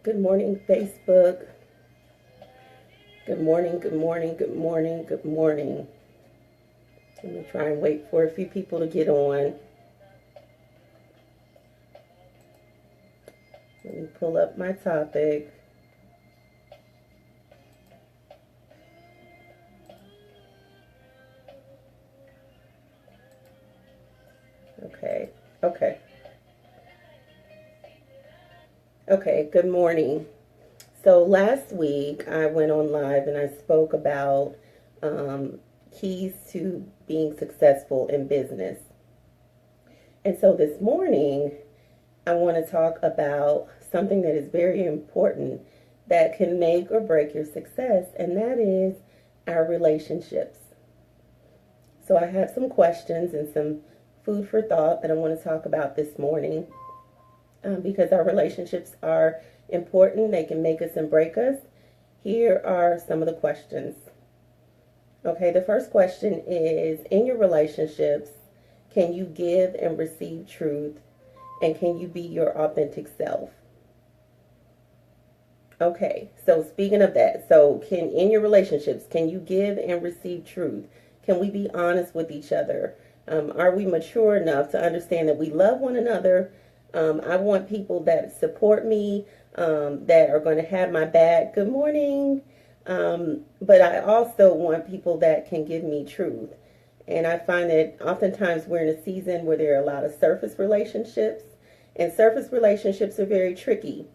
Good morning, Facebook. Good morning, good morning, good morning, good morning. Let me try and wait for a few people to get on. Let me pull up my topic. Okay. Okay, good morning. So last week I went on live and I spoke about keys to being successful in business. And so this morning I want to talk about something that is very important that can make or break your success, and that is our relationships. So I have some questions and some food for thought that I want to talk about this morning because our relationships are important. They can make us and break us. Here are some of the questions. Okay, the first question is, in your relationships, can you give and receive truth? And can you be your authentic self? Okay, so speaking of that, so in your relationships, can you give and receive truth? Can we be honest with each other? Are we mature enough to understand that we love one another? I want people that support me, that are going to have my back. Good morning. But I also want people that can give me truth. And I find that oftentimes we're in a season where there are a lot of surface relationships. And surface relationships are very tricky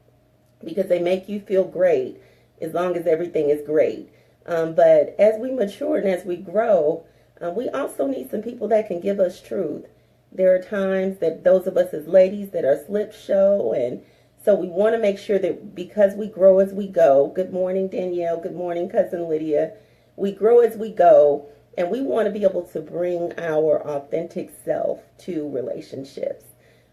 because they make you feel great as long as everything is great. But as we mature and as we grow, we also need some people that can give us truth. There are times that those of us as ladies that our slips show, and so we want to make sure that because we grow as we go. Good morning, Danielle. Good morning, Cousin Lydia. We grow as we go, and we want to be able to bring our authentic self to relationships.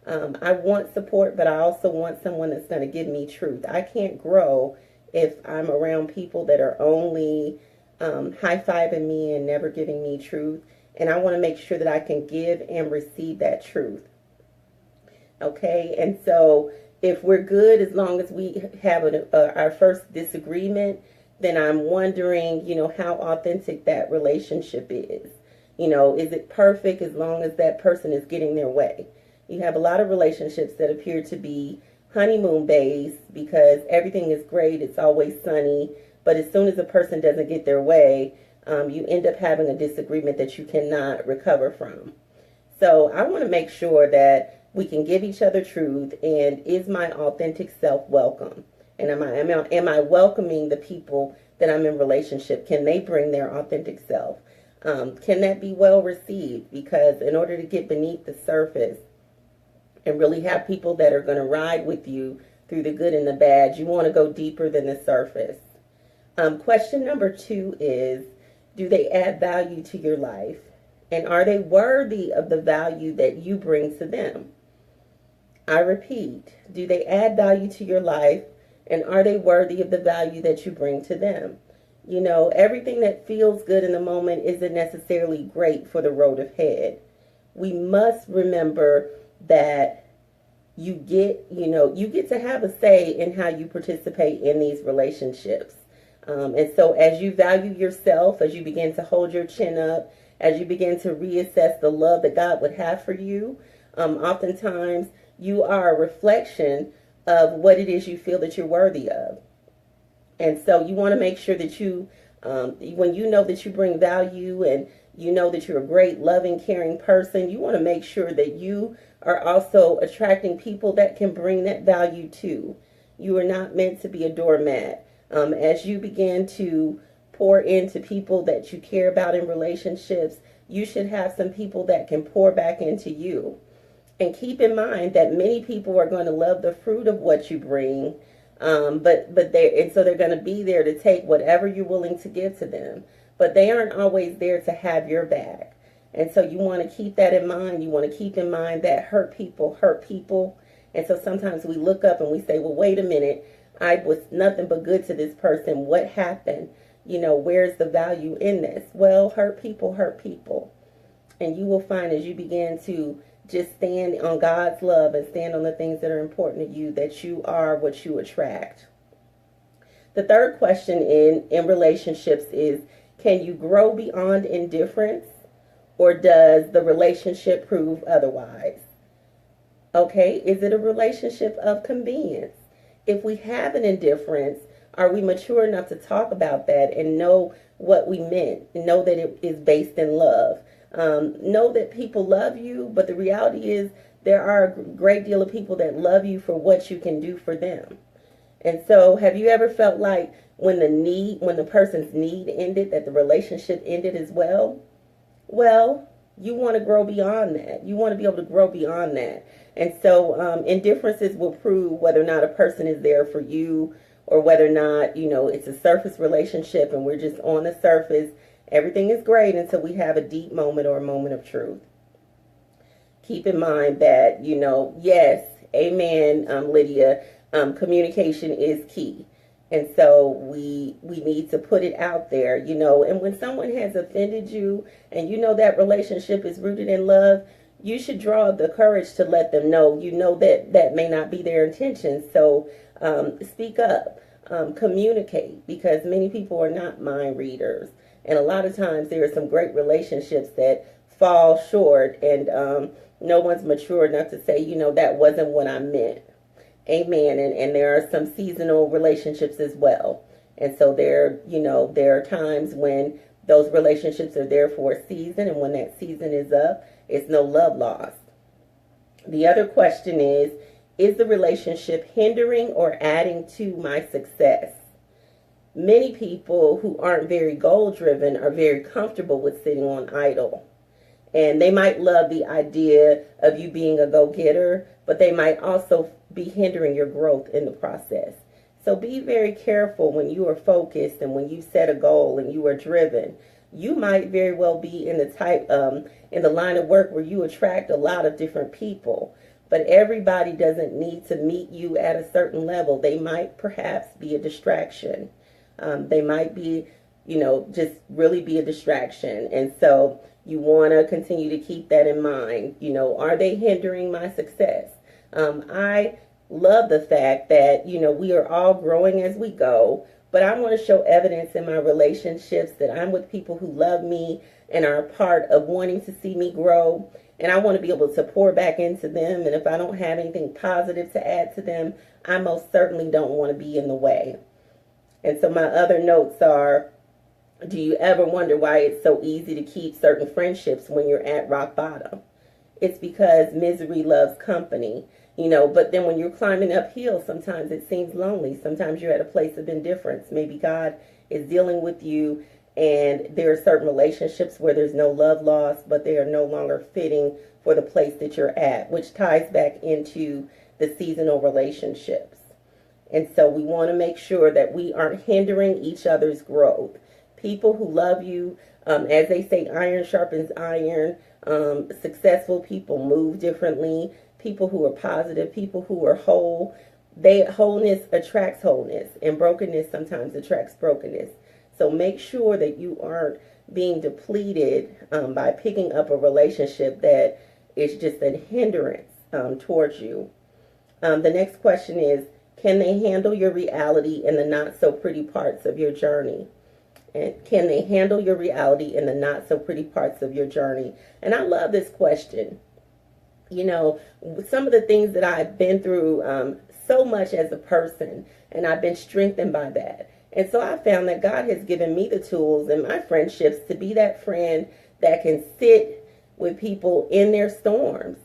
I want support, but I also want someone that's going to give me truth. I can't grow if I'm around people that are only high-fiving me and never giving me truth. And I want to make sure that I can give and receive that truth. Okay, and so if we're good, as long as we have our first disagreement, then I'm wondering, how authentic that relationship is. Is it perfect as long as that person is getting their way? You have a lot of relationships that appear to be honeymoon based because everything is great, it's always sunny, but as soon as a person doesn't get their way, you end up having a disagreement that you cannot recover from. So I want to make sure that we can give each other truth, and is my authentic self welcome? And am I welcoming the people that I'm in relationship? Can they bring their authentic self? Can that be well received? Because in order to get beneath the surface and really have people that are going to ride with you through the good and the bad, you want to go deeper than the surface. Question number 2 is, do they add value to your life? And are they worthy of the value that you bring to them? I repeat, do they add value to your life? And are they worthy of the value that you bring to them? Everything that feels good in the moment isn't necessarily great for the road ahead. We must remember that you get to have a say in how you participate in these relationships. And so as you value yourself, as you begin to hold your chin up, as you begin to reassess the love that God would have for you, oftentimes you are a reflection of what it is you feel that you're worthy of. And so you want to make sure that when you know that you bring value and you know that you're a great, loving, caring person, you want to make sure that you are also attracting people that can bring that value too. You are not meant to be a doormat. As you begin to pour into people that you care about in relationships, you should have some people that can pour back into you. And keep in mind that many people are going to love the fruit of what you bring, so they're going to be there to take whatever you're willing to give to them. But they aren't always there to have your back. And so you want to keep that in mind. You want to keep in mind that hurt people hurt people. And so sometimes we look up and we say, well, wait a minute. I was nothing but good to this person. What happened? Where's the value in this? Well, hurt people hurt people. And you will find as you begin to just stand on God's love and stand on the things that are important to you, that you are what you attract. The third question in relationships is, can you grow beyond indifference, or does the relationship prove otherwise? Okay, is it a relationship of convenience? If we have an indifference, are we mature enough to talk about that and know what we meant? Know that it is based in love. Know that people love you, but the reality is there are a great deal of people that love you for what you can do for them. And so, have you ever felt like when the person's need ended, that the relationship ended as well? Well, you want to grow beyond that. You want to be able to grow beyond that. And so, indifferences will prove whether or not a person is there for you, or whether or not, it's a surface relationship and we're just on the surface. Everything is great until we have a deep moment or a moment of truth. Keep in mind that, yes, amen, Lydia, communication is key. And so we need to put it out there, and when someone has offended you and that relationship is rooted in love, you should draw the courage to let them know, that may not be their intention. So speak up, communicate, because many people are not mind readers. And a lot of times there are some great relationships that fall short, and no one's mature enough to say, that wasn't what I meant. Amen. And there are some seasonal relationships as well. And so there are times when those relationships are there for a season, and when that season is up, it's no love lost. The other question is the relationship hindering or adding to my success? Many people who aren't very goal driven are very comfortable with sitting on idle. And they might love the idea of you being a go-getter, but they might also be hindering your growth in the process. So be very careful when you are focused and when you set a goal and you are driven. You might very well be in the line of work where you attract a lot of different people, but everybody doesn't need to meet you at a certain level. They might perhaps be a distraction. They might be, just really be a distraction. And so you want to continue to keep that in mind. Are they hindering my success? I love the fact that, we are all growing as we go, but I want to show evidence in my relationships that I'm with people who love me and are a part of wanting to see me grow. And I want to be able to pour back into them. And if I don't have anything positive to add to them, I most certainly don't want to be in the way. And so my other notes are, do you ever wonder why it's so easy to keep certain friendships when you're at rock bottom? It's because misery loves company, but then when you're climbing uphill, sometimes it seems lonely. Sometimes you're at a place of indifference. Maybe God is dealing with you, and there are certain relationships where there's no love lost, but they are no longer fitting for the place that you're at, which ties back into the seasonal relationships. And so we want to make sure that we aren't hindering each other's growth. People who love you, as they say, iron sharpens iron. Successful people move differently. People who are positive, people who are whole, wholeness attracts wholeness, and brokenness sometimes attracts brokenness. So make sure that you aren't being depleted by picking up a relationship that is just a hindrance towards you. The next question is, can they handle your reality in the not so pretty parts of your journey? And can they handle your reality in the not so pretty parts of your journey? And I love this question. Some of the things that I've been through so much as a person, and I've been strengthened by that. And so I found that God has given me the tools in my friendships to be that friend that can sit with people in their storms.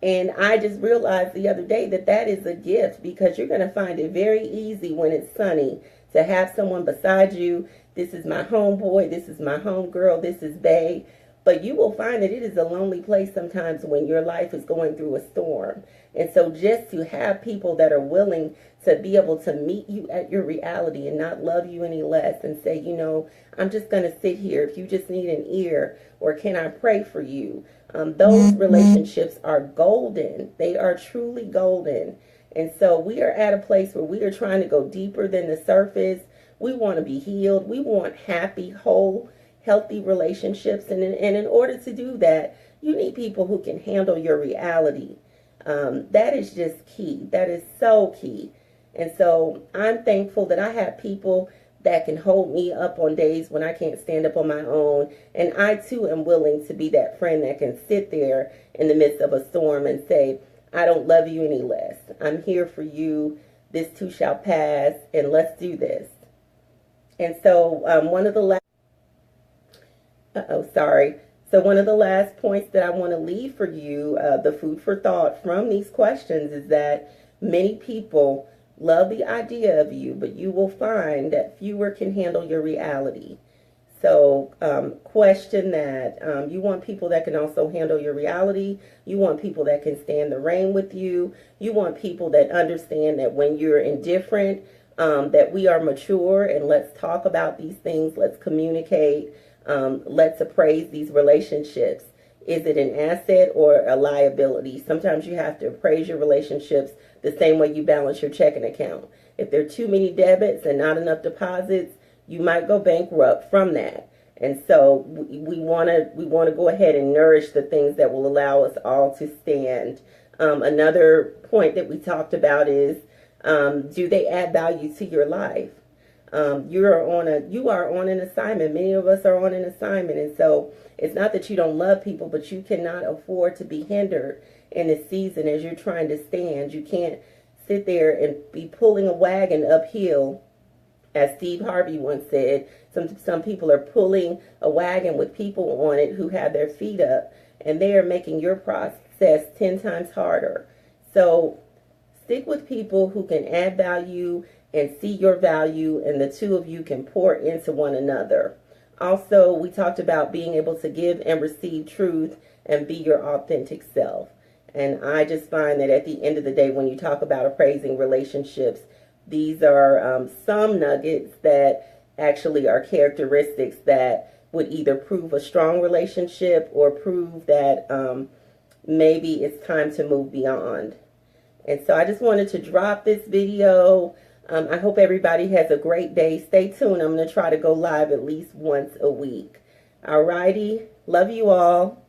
And I just realized the other day that that is a gift, because you're going to find it very easy when it's sunny to have someone beside you. This is my homeboy, this is my homegirl, this is bae. But you will find that it is a lonely place sometimes when your life is going through a storm. And so just to have people that are willing to be able to meet you at your reality and not love you any less and say, I'm just going to sit here if you just need an ear, or can I pray for you? Those relationships are golden. They are truly golden. And so we are at a place where we are trying to go deeper than the surface. We want to be healed. We want happy, whole, healthy relationships. And in order to do that, you need people who can handle your reality. That is just key. That is so key. And so I'm thankful that I have people that can hold me up on days when I can't stand up on my own. And I too am willing to be that friend that can sit there in the midst of a storm and say, I don't love you any less. I'm here for you. This too shall pass, and let's do this. And so one of the last, So one of the last points that I want to leave for you, the food for thought from these questions, is that many people love the idea of you, but you will find that fewer can handle your reality. So question that. You want people that can also handle your reality. You want people that can stand the rain with you. You want people that understand that when you're indifferent, that we are mature, and let's talk about these things. Let's communicate. Let's appraise these relationships. Is it an asset or a liability? Sometimes you have to appraise your relationships the same way you balance your checking account. If there are too many debits and not enough deposits, you might go bankrupt from that. And so we want to go ahead and nourish the things that will allow us all to stand. Another point that we talked about is, do they add value to your life? You are on an assignment. Many of us are on an assignment. And so it's not that you don't love people, but you cannot afford to be hindered in this season as you're trying to stand. You can't sit there and be pulling a wagon uphill. As Steve Harvey once said, some people are pulling a wagon with people on it who have their feet up, and they are making your process 10 times harder. So stick with people who can add value and see your value, and the two of you can pour into one another. Also, we talked about being able to give and receive truth and be your authentic self. And I just find that at the end of the day, when you talk about appraising relationships, these are some nuggets that actually are characteristics that would either prove a strong relationship or prove that maybe it's time to move beyond. And so I just wanted to drop this video. I hope everybody has a great day. Stay tuned. I'm going to try to go live at least once a week. Alrighty. Love you all.